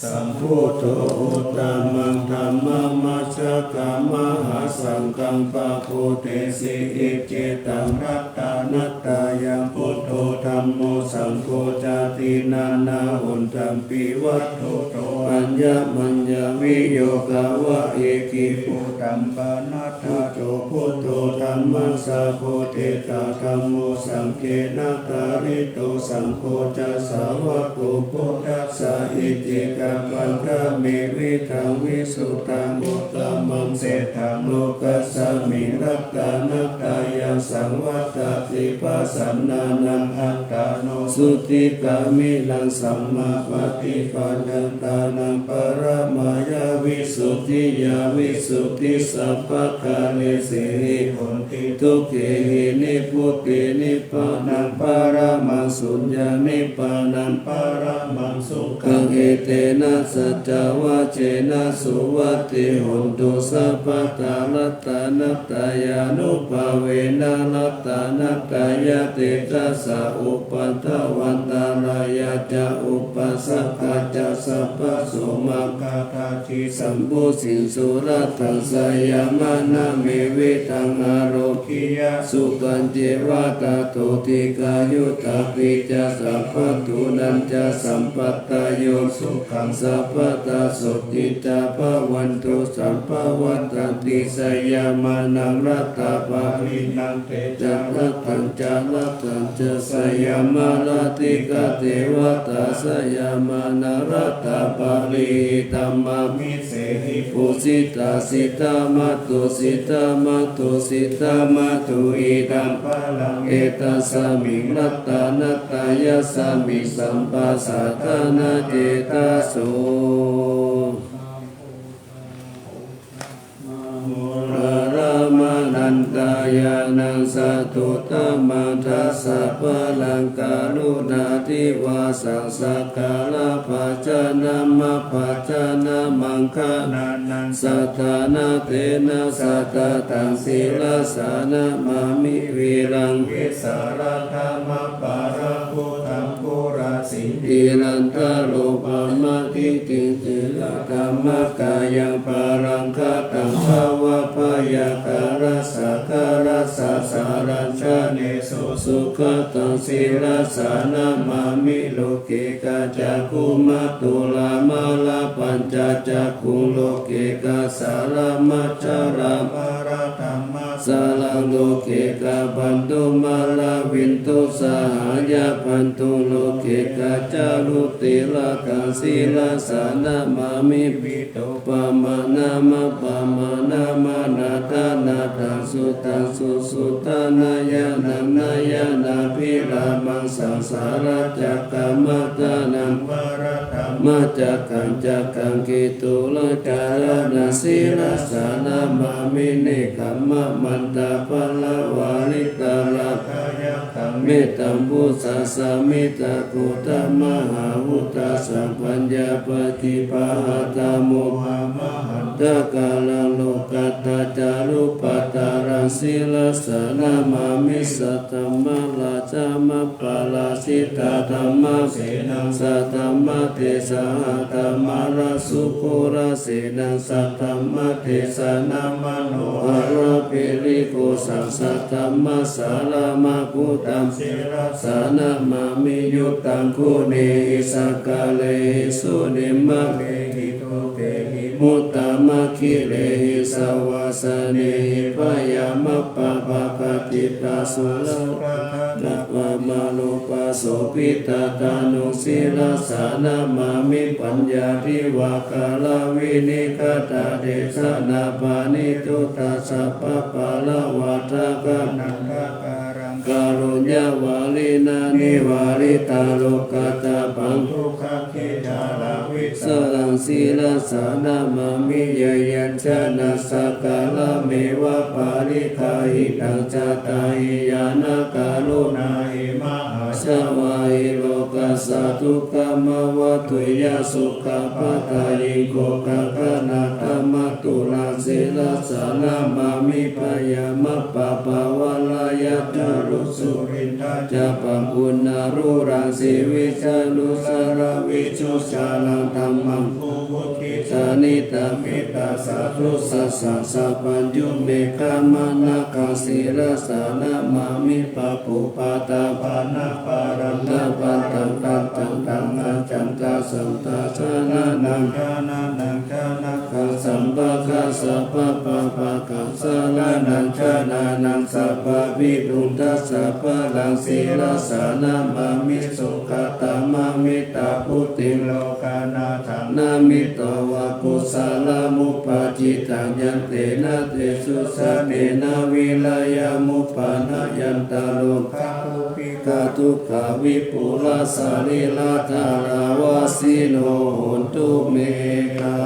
สัมพุทโธอุตตมังธัมมังมัจจกามหาสังฆังปะโพเตสิอิจิตังรัตตานัตตายังพุทโธธัมโมสังโฆจาตินานาหุนตัมปิวัตโตโตอัญญมัญญวิโยกาวะเอกิปุตัมปานัตถะโตพุทโธธัมมัสสะโพเตตาธัมโมสังเกนะตาริโตสังโฆจะสาวะโกพุทธัสสะอิจิกัมปันทะเมวิทังวิสุตังอุตตมังเศรษฐังโลกัสสมิรัตตานัตตายา ยังสังวัตติปัสสนานังอัตตาโนสุติกามิลังสัมมาปฏิปันธานังปรมายาวิสุทธิยาวิสุทธิสัพพะกาเลสิริโหติทุกเขหินิพุตตินิพพานังปรมังสุญญานิพพานังปรมังสุขังเอเตนะสัจจวะเจนะสุวัตติโหตุสัพพะตาลัตตานัตตายานุภาเวนะลัตตานัตตายาติตัสสะอุปัฏฐวันตารายาจะอุปัสสะกาจะสัพพะโสมกาทาทิสัมพุสิงสุรัตถังสยามนาเมวิตังอารคิยาสุขันเจวะตาโตติกายุตาปิจะสัพพะตุนันจะสัมปัตตโยสุขังสัพพะตาสุติตาภวันตุสัมภวัตติสยามานังรัตตาภารินังเตจักรัตถังจารัตถังจะสยามาลติกาเทวตาสยามานังรัตตาภาริธัมมามิเสหิปุสิตาสิตามาตุสิตามาตุสิตามาตุอิดัมปะลังเอตัสสามิรัตตานัตตายาสามิสัมปัสสะทานาเจตาโสรามานันตายานังสัตุตมังทัสสะพลังกาลุนาทิวาสังสักกาลปัจจนามาปัจจนามังคานานังสัทธานาเตนะสัตตตังศีลสานะมามิวิรังวิสารธรรมปาราภูตังปุราสิอิรันตโลภมะทิติติละธรรมกายังปารังคตังภาวะพยาการสักการะสะสารัญชาเนสุสุขตังศีลสานะมามิโลกิกาจักขุมัตตุลามาลาปัญจจักขุโลกิกาสารามัจจารามาราธัมมาสาลังโลกิกาปันตุมาลาวินตุสหายาปันตุโลกิกาจารุติลากังศีลสานะมามิปิโตปะมานามาปะมานามานาทานาทังสุตังสุสุตานายานังนายานาภิรามังสังสาราจักกามัตตานังวารธัมมาจักขังจักขังกิตุลจารณศีลสานะมามิเนคัมมะมันตาภละวาลิตาลาภายะขังเมตตัมพุสสะสามิตาโกตมหาหุตาสัมปัญญาปฏิปะหะตาโมหะมหันตกาลังโลกัตตาจารุปัตตารังศีลสานะมามิสัตตมะลาจามะปะลาสิตาธัมมะเสนังสัตตมะเทสะหะธัมมาราสุโคราเสนังสัตตมะเทสะนามโนหะระปิริโกสังสัตตมะสาลามะพุตังศีลสานะมามิยุตตังคุเนหิสักกะเลหิสุนิมะเลหิโตเตหิมุตตามะคิเลหิสวาสเนหิปยามะปะภะคติตาสุลนะปะมาโลปัสโสปิตาตานุศีลสานะมามิปัญญาทิวากาลวินิคตาเดชะนาปานิทุตาสัพพะปะละวะทะกะนันทะการังกาลุญญาวาลินานิวาริตาโลกัตตาปังทุกขคิดาลาวิสรังศีลสานะมามิยยัญชนะสักกาลเมวะปาริคาหิตังจตาหิยานะกาลุนาหิมหาชวาหิโลกัสสะทุกขมวัตถุยสุขปัตตายิโกกะกะนะธัมมตุลาศีลสานะมามิปยามะปะภาวะลายะจารุสุรินทะจะปังปุณณารุรังสีวิชานุสารวิชุชาลังธัมมังภูวุติสานิตามิตาสาธุสัสสะสัพพัญญุเมฆามานะกังศีลสานะมามิปะปุปาตาปานะปารันตะปันตังตังตังตังอาจันตาสัมตาชนะนังชนะนังชนะกังสัมปะกะสัพพะปะปะกังสาลานังชนะนังสัพพะ วิรุณทัสสะพลังศีลสานามามิสุขตามามิตาพุติโลกานาถังนามิตวะกุสาลามุปาจิตังยันเตนะเตสุสะเนนะวิลายามุปานะยันตาโลกาภูปิกาทุกขาวิปุลาสาริลาธาราวาสิโนโหนตุเมกา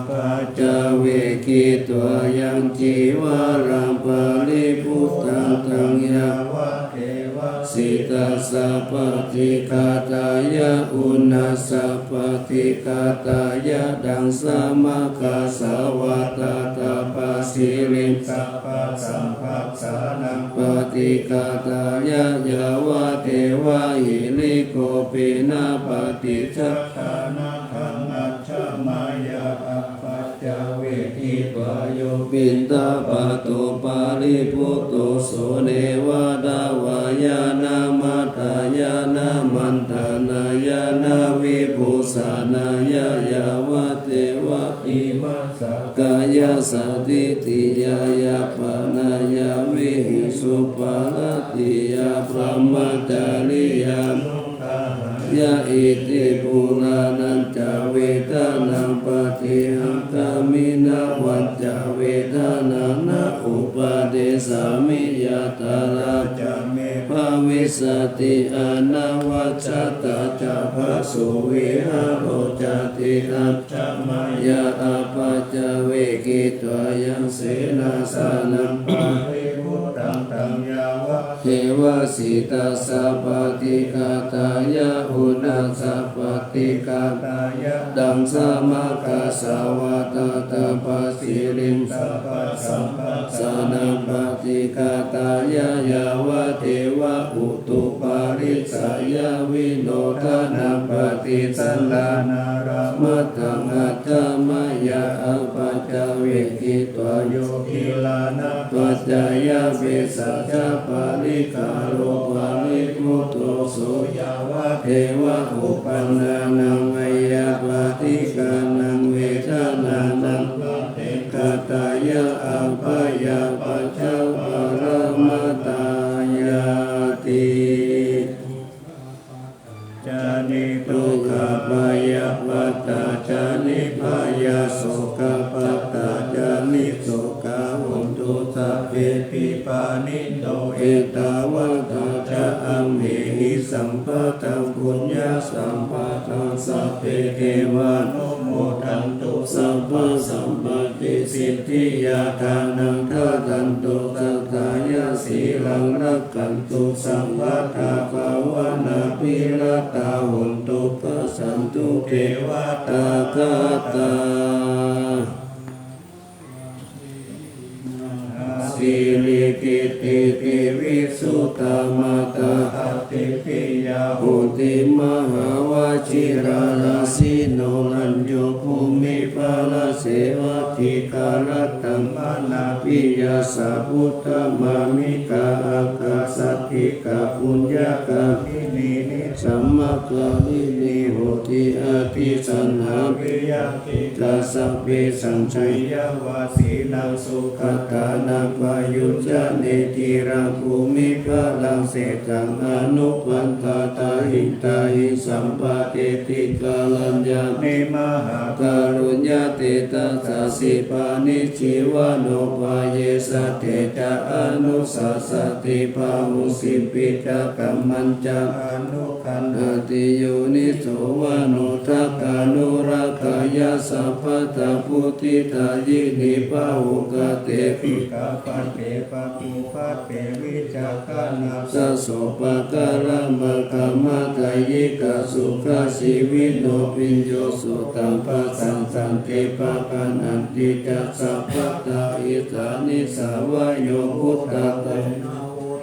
ปัจจเวกิตัวยังจีวารังปาริพุทธังตังยาวะเทวะสิตาสัพพติกาตายะอุณาสัพพติกาตายะดังสมาคาสาวะตาตาปัสสิลิมสัพพสัมภัสสานังปฏิกาตายะยาวะเทวะหิริโกปินาปฏิจักขานะขันอัจฉมายาปัจจเวทิปโยปินตาปะโตปาริพุตโตโสเนวาดาวายานามัตตายานามันตานายานาวิภูสานายายาวะเทวะอิมัสสะกายาสติติยายาปานายาวิหิสุปาลติยาพระมจาริยายะอิติปุรานันจเวทานังปฏิหังกามินาวัจจเวทานานะอุปาเดสามิยาตาราจเมภาวิสติอานาวัจจตาจะภะสุวิหารโรจติอัจจมายาอปัจจเวกิตวายังเสนาสานังปาริพุทธังตังยาวะเทวสิตาสัพพติกาตายะอุณาสัพพติกาตายะดังสมาคาสาวะตาตาปัสสิลิมสัพพสัมภัสสานังปฏิกาตายะยาวะเทวะอุตุปาริสายะวิโนทานังปฏิสันลานารามัตถังอัจฉมายาอปัจจเวกิตวโยกิลานะปัจจายะเวสัจจปาริกาโลปาริพุตโตโสยาวะเทวะอุปันนานังอัยยะปฏิกานังเวทนานังปฏิกาตายะอัปปายาปัจจปรมัตตายาติจานิทุกขปายาปัตตาจานิพายาโสกปัตตาจานิโสกาหุนตุสัพเพปิปานิโตเอตาวะตาจะอัมเหหิสัมปะตังปุญญาสัมปะตังสัพเพเทวานุโมทันตุสัพพะสัมปติสิทธิยาทานังทัตันตุตัตตายาสีลังรักขันตุสัมปะทาภาวนาปิรตาหุนตุปัสสันตุเทวตาคาตาสิริกิติติวิสุตตมาตาหัตติปิยาหุติมหาวชิราราสิโนลัญโยภูมิภาลเสวติการตัมมานาปิยาสัพพุทธมามิกาอักขสัตถิกาปุญญากามินีนิสัมมกามินีโหติอาทิสันหาปิยติตาสัพเพสัญชัยยาวาสีนังสุขตานังปายุจเนติรังภูมิภาลังเสตังอนุปันตาตาหิตาหิสัมปะเตติกาลัญญาเนมหาการุญญาเตตัสสะสิปานิจิวโนปายเยสะเตจาอนุสัสสติภาหุสิปิตะกัมมัญจังอนุคันหติโยนิโสวโนทักขานุรักขายาสัพพตาพุทธิตายินิปะหุกเตปิกาปันเตปะภูปัตเตวิจักขานาสัสโสปะการะมะกะมะตายิกะสุขสิวิโนปิญโยสุตัมปัสสันสันติปะปะนันติจัสสัพพตาอิสานิสาวะโยพุทธะโต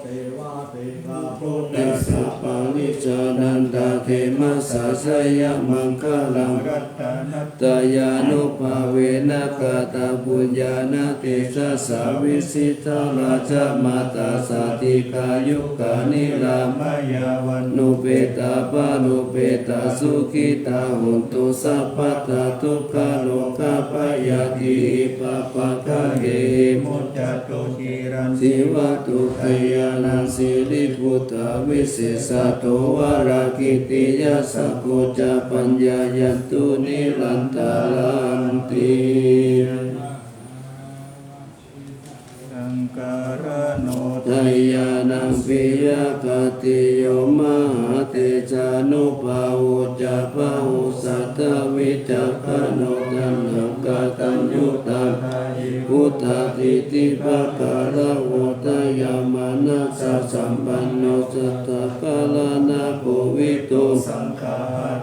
เทวาเทวาโพ พุทธัสสะปาริจานันตาเทมัสสะสยมังคลังรัตตานัตตายานุภาเวนะกาตาปุญญาณเตชะสาวิสิทธาราชมาตาสาติกายุกานิรามายาวันนุเปตาปานุเปตาสุขิตาหุนตุสัพพตาทุกขาโลกาปยาติปัปปะคะเกมุจจตุจิรันสิวะตุขยานังสิริพุทธาวิเศษโตวารากิติยาสัพพุจปัญญายันตุนิรันตาลันติสังการโน ทยานังปิยกติโยมหาเตจานุภาวุจาภาวุสัตวิจักขโนตันหกตัญญุตังพุทธาติติภะการะโวตยามานะสัสัมปันโนสัตตะกาลานาโภวิโตสังขา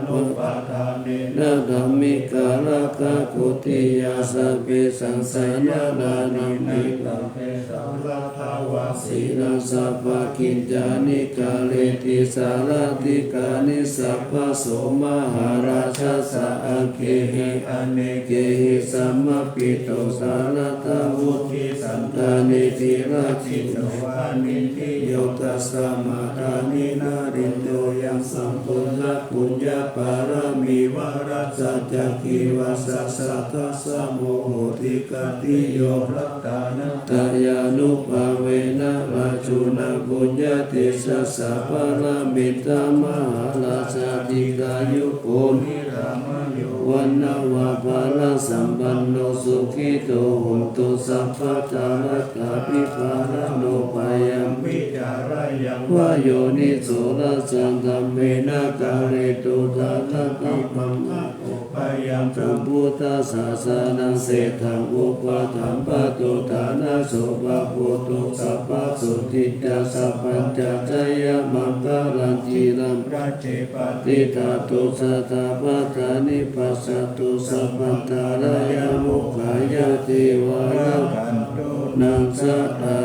นุปัฏฐานิ นาธัมมิกาลกะกุติยาสัพเพสังสารนานิมิตังเปสัมราภาวะสีรังสัพพกิจจานิกาเลติสารติกานิสัพพโสมหาราชสะอังเคหิอเนเกหิสัมมปิโตสารตาวุธิสันตานิติราชิโนวานิติโยตัสสะมาทานินารินโตยังสัมปุญญปุญญปารมีวรัสสัจจกิวัสสะสัทธัสสะโมโหติกติโยรัตตานัตตายานุภาเวนะราชุนาปุญญเตชะสะปารามิตามหาราชาติกายุโกนิรามโยวันนาวาภาลสัมปันโนสุขิโตโหตุสัพพะตารัตถาภิปารโนปายัมปิจารายังวโยนิโสรัสสันธัมเมนะกาเรตุตาทัตตัมมังคะโอปายัมสัมพุทธัสสะสานังเศรษฐังอุปถัมภะตุฐานะโสภะโพตุสัพพะสุติจาสัพพัญจจยมังคลังจีรัมราเจปติตาตุสัตตาปัฏฐานิปัสสตุสัพพันตารายามุขายาติวารังกันตุนังสัตตา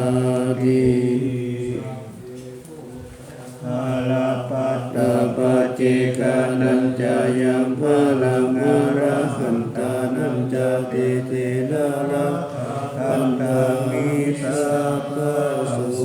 ติอาลาปัตตาปัจเจกานัญจายัมภะลังอาระหันตานัญจาเตเตนะระหันตามิสัพพะโส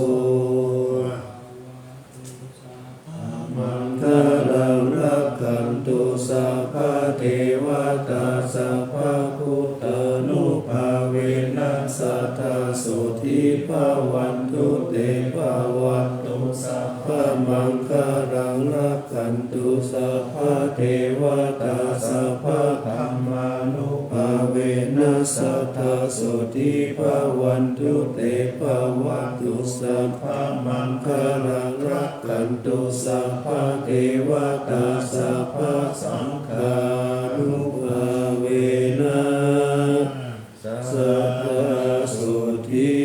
มังคลังรักขันตุสัพพะเทวตาสัพพะพุทธานุภาเวนัสสัทธาโสทิภาวันตุเตภาวันตุสัพพะมังคลังรักขันตุสัพพะเทวตาสัพพะธัมมานุภาเวนัสสัทธาโสทิภาวันตุเตภาวันตุสัพพะมังคลังรักขันตุสัพพะเทวตาสัพพะสังฆานุภาเวนะสัทธาโสทิ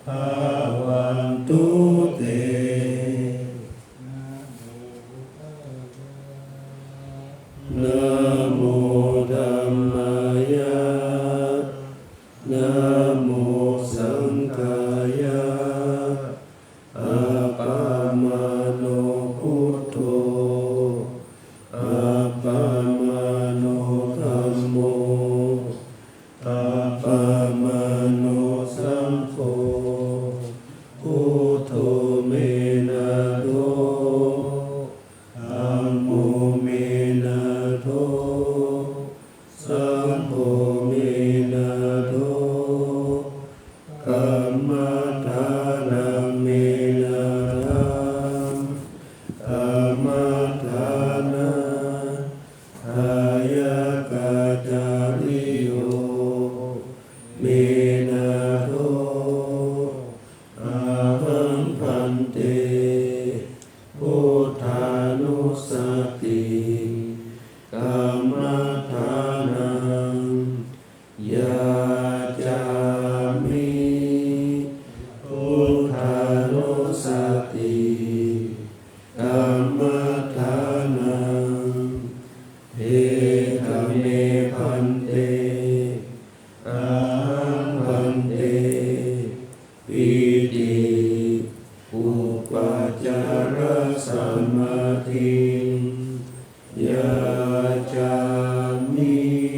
ภาวันตุเตนะโมธัมมายะนะโมสังฆายะอะปะมาโนพุทโธอะปะมาโนธัมโมอะปะมาโนสังโฆพุทโธเมนะโธธัมโมเมนะโธสังโฆเมนะโธกัมมัฏฐานังเมนะธัมกัมมัฏฐานะทายกาจาริโยเมนะโธอาหังพันเตพุทธานุสสติ ยาจามิ อ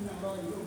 เ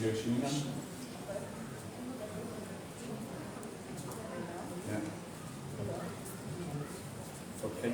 your chewing gum? Yeah. Okay.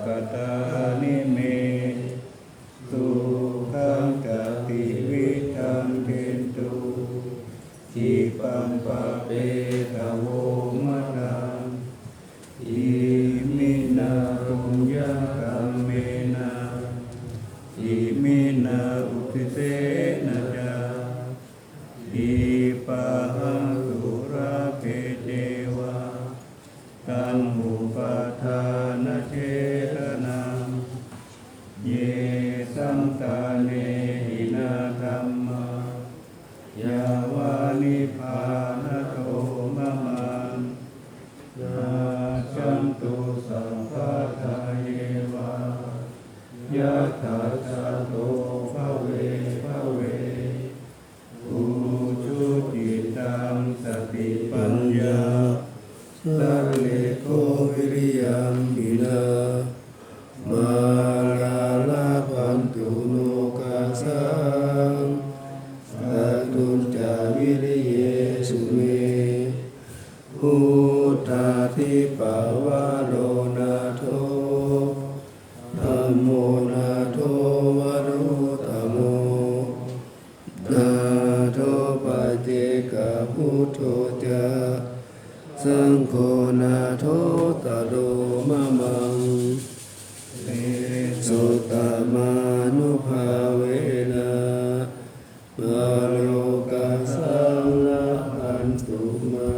กตานิเมสุขังกติวิทังเกตุทิปังปะเปตะโวมะรังอิมินาปุญญกัมเมนะอิมินาอุทิเสนะจาอิปะหังสุราเพเทวะตังอุปาทานเจตนังเยสัมตาเนหินาธัมมายาวานิพานโตมะมังนาจันตุสัพพะทาเยวายะถาสะโตภเวภเวอุชุติตังสติปัญญาสัพเพโกวิริยังวินามาลาลาภันตุโนกัสสังสัตตุจจาวิริเยสุเมพุทธาทิปาวาโรนาโถธัมโมนาโถวรุตโมนาโถปัจเจกพุทโธจาสังโฆนาโถตโรมะมังเตสุตมานุภาเวนะมาโลกัสสังละหันตุมา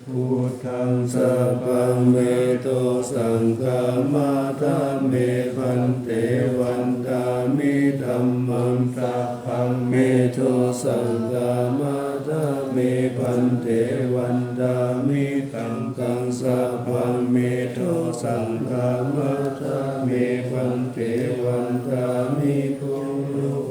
พุทธังสัพพังเมโตสังฆามาธาเมพันเตวันตามิธัมมังสัพพังเมโตสังฆามาธาเมพันเตวันตามิธัมมังสัพพังเมโตสังฆามาธาเมพันเตวันตามิปุ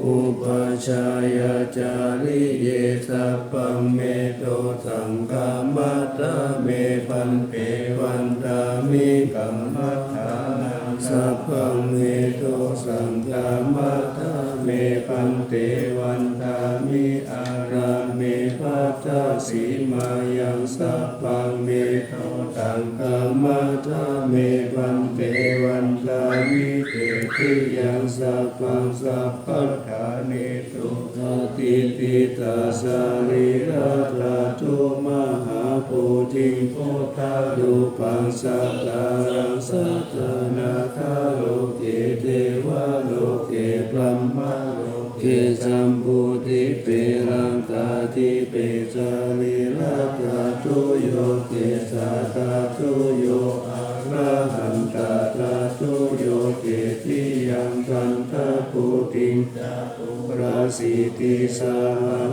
อุปชายาจาริเยสัพพังเมโตสังฆามาธาเมพันเตวันตามิกัมมัฏฐานังสัพพังเมโตสังฆามัฏฐาเมพันเตวันตามิอาราเมภัตตาสีมายังสัพพังเมโตสังฆามัฏฐาเมพันเตวันตามิเตติยังสัพพังสัพพัทธาเนตุอาติติตาสาริราตาตุมหาปุถิโพธาลุปังสัตตารังสัตตนาคาโลเกเทวะโลเกพรัมมะโลเกสัมพุติเปรังตาติเปจาริราตาตุโยเกสัตตาตุโยอะระหันตาตาตุโยเกติยังคันทปุติงตาปุราสิติสา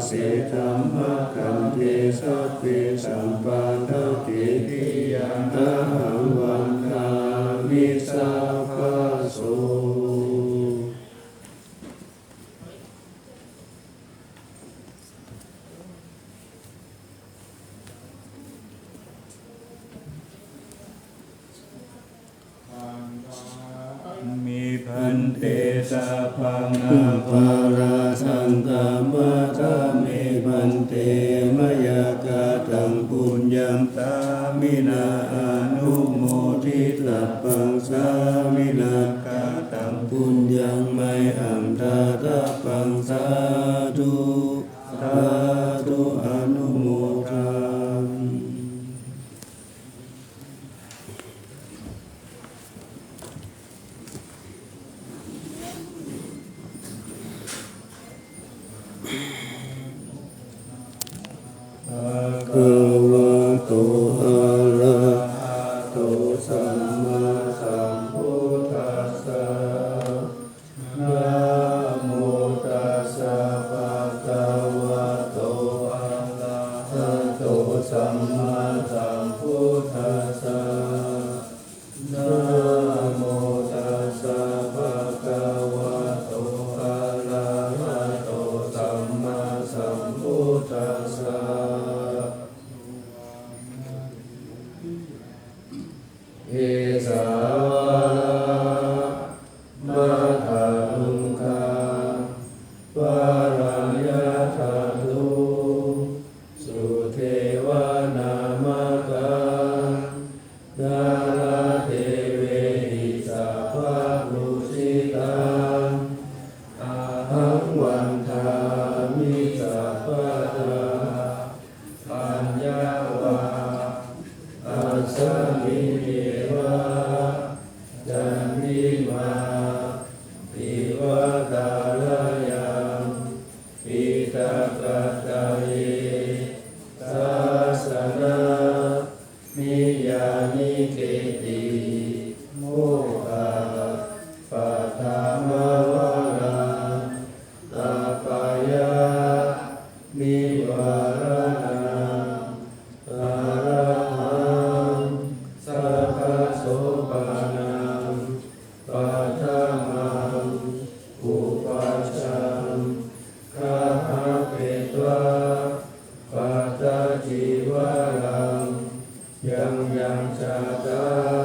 เสธัมมะคันเทสัพเพสัมปันทเตติยังอะหังวันทามิสัพพะโสมีพันเตสัพพังอาภาราสังฆามัฏฐาเมพันเตมยากาตังปุญญังตามินาอนุโมทิตัพพังสามินากาตังปุญญังไมหังทาตัพพังสาธุสาธุอนุโมทันภะคะวะโตอะระหะโตสัมมาสัมพุทธัสสะนะโมตัสสะภะคะวะโตอะระหะโตสัมมาสัมพุทธัสสะนะโมตัสสะภะคะวะโตอะระหะโตสัมมา มวราตาปายานิวารณาอรหังสัพพโสปานังปัฏฐามังอุปัชฌังคาหะเปตวาปัตตจีวรังยังยังจาตา